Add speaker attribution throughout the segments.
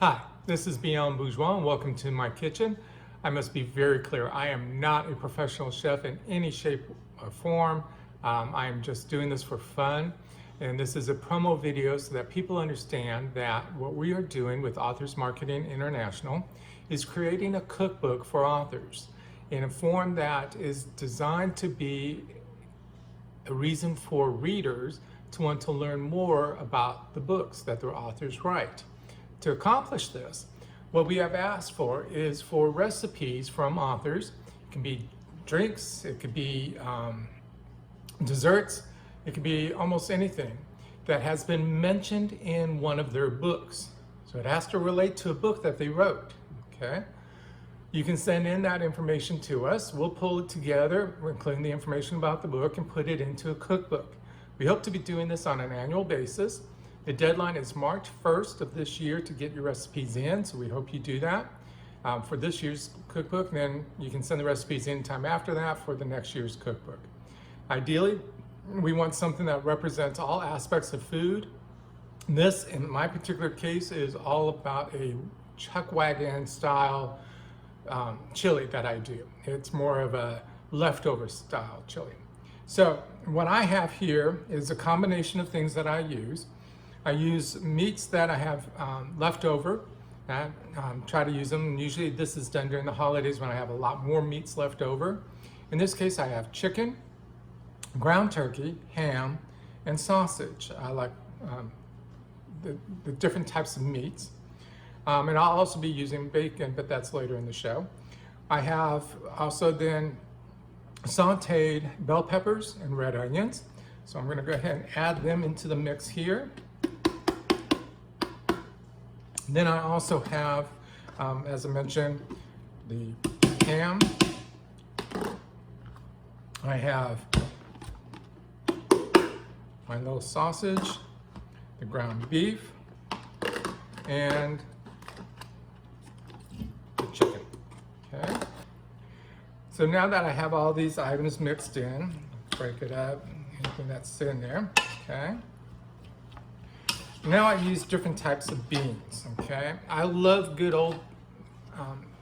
Speaker 1: Hi, this is Alan Bourgeois and welcome to my kitchen. I must be very clear, I am not a professional chef in any shape or form. I am just doing this for fun, and this is a promo video so that people understand that what we are doing with Authors Marketing International is creating a cookbook for authors in a form that is designed to be a reason for readers to want to learn more about the books that their authors write. To accomplish this, what we have asked for is for recipes from authors. It can be drinks, it could be desserts, it could be almost anything that has been mentioned in one of their books. So it has to relate to a book that they wrote, okay? You can send in that information to us. We'll pull it together, including the information about the book, and put it into a cookbook. We hope to be doing this on an annual basis. The deadline is March 1st of this year to get your recipes in, so we hope you do that for this year's cookbook. And then you can send the recipes in time after that for the next year's cookbook. Ideally, we want something that represents all aspects of food. This, in my particular case, is all about a chuck wagon style chili that I do. It's more of a leftover style chili. So what I have here is a combination of things that I use. I use meats that I have left over. I try to use them. Usually this is done during the holidays when I have a lot more meats left over. In this case, I have chicken, ground turkey, ham, and sausage. I like the different types of meats. And I'll also be using bacon, but that's later in the show. I have also then sauteed bell peppers and red onions. So I'm going to go ahead and add them into the mix here. Then I also have, as I mentioned, the ham. I have my little sausage, the ground beef, and the chicken. Okay. So now that I have all these items mixed in, break it up, anything that's in there. Okay. Now I use different types of beans, okay? I love good old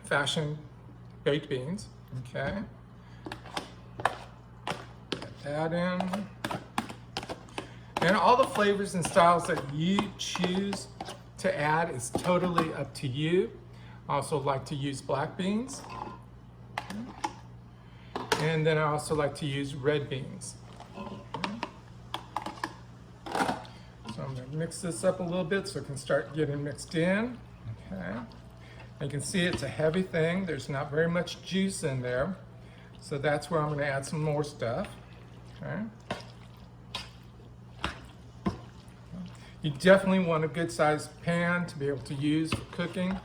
Speaker 1: fashioned baked beans, okay? Get that in. And all the flavors and styles that you choose to add is totally up to you. I also like to use black beans. And then I also like to use red beans. So I'm going to mix this up a little bit so it can start getting mixed in. Okay. And you can see it's a heavy thing. There's not very much juice in there. So that's where I'm going to add some more stuff. Okay. You definitely want a good sized pan to be able to use for cooking.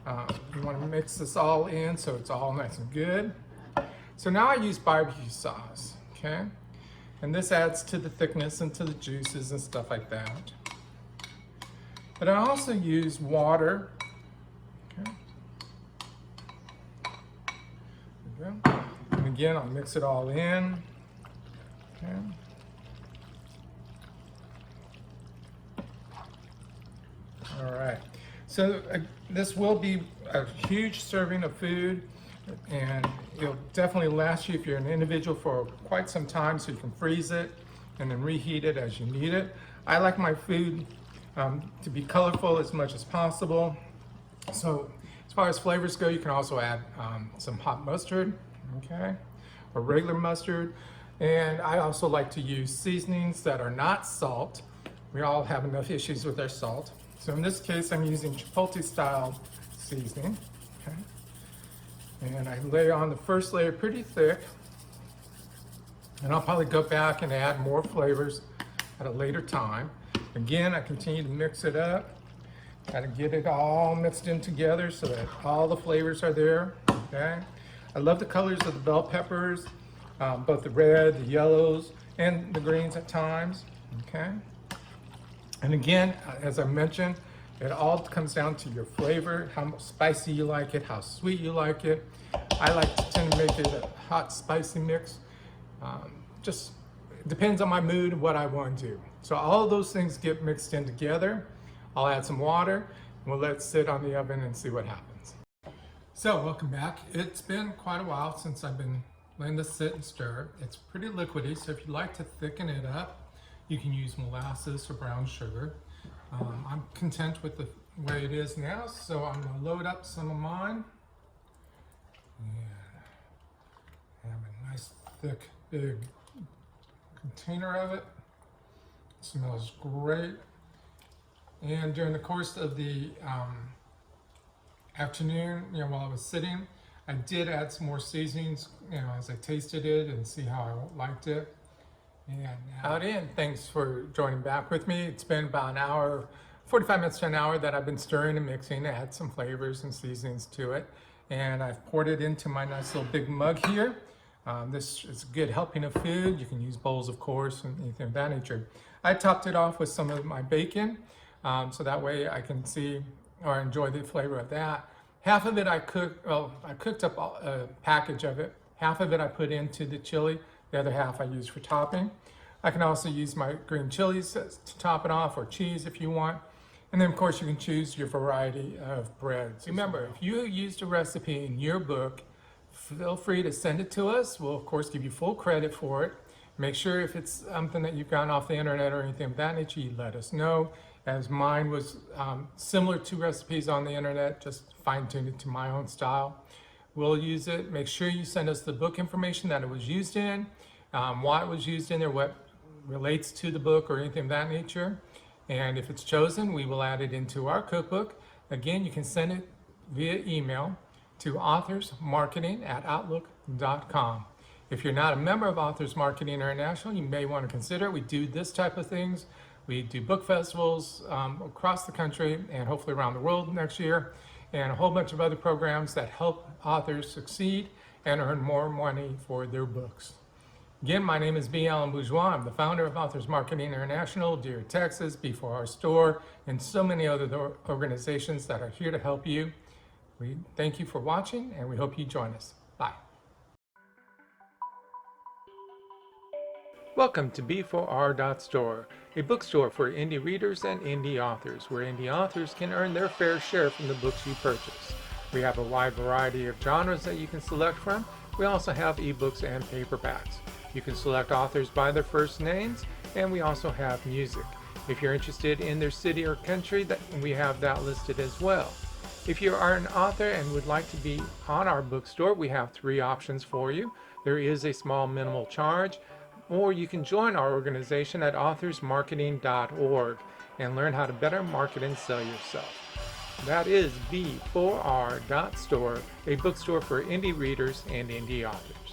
Speaker 1: You want to mix this all in so it's all nice and good. So now I use barbecue sauce. Okay. And this adds to the thickness and to the juices and stuff like that. But I also use water. Okay. There we go. And again, I'll mix it all in. Okay. All right. So this will be a huge serving of food, and it'll definitely last you if you're an individual for quite some time, so you can freeze it and then reheat it as you need it. I like my food to be colorful as much as possible. So as far as flavors go, you can also add some hot mustard, okay, or regular mustard. And I also like to use seasonings that are not salt. We all have enough issues with our salt. So in this case, I'm using Chipotle style seasoning, okay. And I lay on the first layer pretty thick, and I'll probably go back and add more flavors at a later time. Again, I continue to mix it up. Got to get it all mixed in together so that all the flavors are there, okay? I love the colors of the bell peppers, both the red, the yellows, and the greens at times, okay? And again, as I mentioned, it all comes down to your flavor, how spicy you like it, how sweet you like it. I like to tend to make it a hot, spicy mix. Just depends on my mood, what I want to do. So all of those things get mixed in together. I'll add some water. We'll let it sit on the oven and see what happens. So welcome back. It's been quite a while since I've been letting this sit and stir. It's pretty liquidy, so if you'd like to thicken it up, you can use molasses or brown sugar. I'm content with the way it is now, so I'm going to load up some of mine. And have a nice thick big container of it. It smells great. And during the course of the afternoon, while I was sitting, I did add some more seasonings, as I tasted it and see how I liked it. And out in, thanks for joining back with me. It's been about an hour, 45 minutes to an hour that I've been stirring and mixing. I had some flavors and seasonings to it. And I've poured it into my nice little big mug here. This is a good helping of food. You can use bowls, of course, and anything of that nature. I topped it off with some of my bacon, so that way I can see or enjoy the flavor of that. Half of it I cooked up a package of it. Half of it I put into the chili. The other half I use for topping. I can also use my green chilies to top it off, or cheese if you want. And then of course you can choose your variety of breads. Remember, if you used a recipe in your book, feel free to send it to us. We'll of course give you full credit for it. Make sure if it's something that you've gotten off the internet or anything of that nature, you let us know. As mine was similar to recipes on the internet, just fine-tuned it to my own style. We'll use it. Make sure you send us the book information that it was used in, why it was used in there, what relates to the book or anything of that nature. And if it's chosen, we will add it into our cookbook. Again, you can send it via email to AuthorsMarketing@outlook.com. If you're not a member of Authors Marketing International, you may want to consider it. We do this type of things. We do book festivals across the country and hopefully around the world next year, and a whole bunch of other programs that help authors succeed and earn more money for their books. Again, my name is Alan Bourgeois. I'm the founder of Authors Marketing International, Deer, Texas, Before Our Store, and so many other organizations that are here to help you. We thank you for watching, and we hope you join us. Bye. Welcome to B4R.store, a bookstore for indie readers and indie authors, where indie authors can earn their fair share from the books you purchase. We have a wide variety of genres that you can select from. We also have ebooks and paperbacks. You can select authors by their first names, and we also have music. If you're interested in their city or country, we have that listed as well. If you are an author and would like to be on our bookstore, we have 3 options for you. There is a small minimal charge, or you can join our organization at AuthorsMarketing.org and learn how to better market and sell yourself. That is B4R.store, a bookstore for indie readers and indie authors.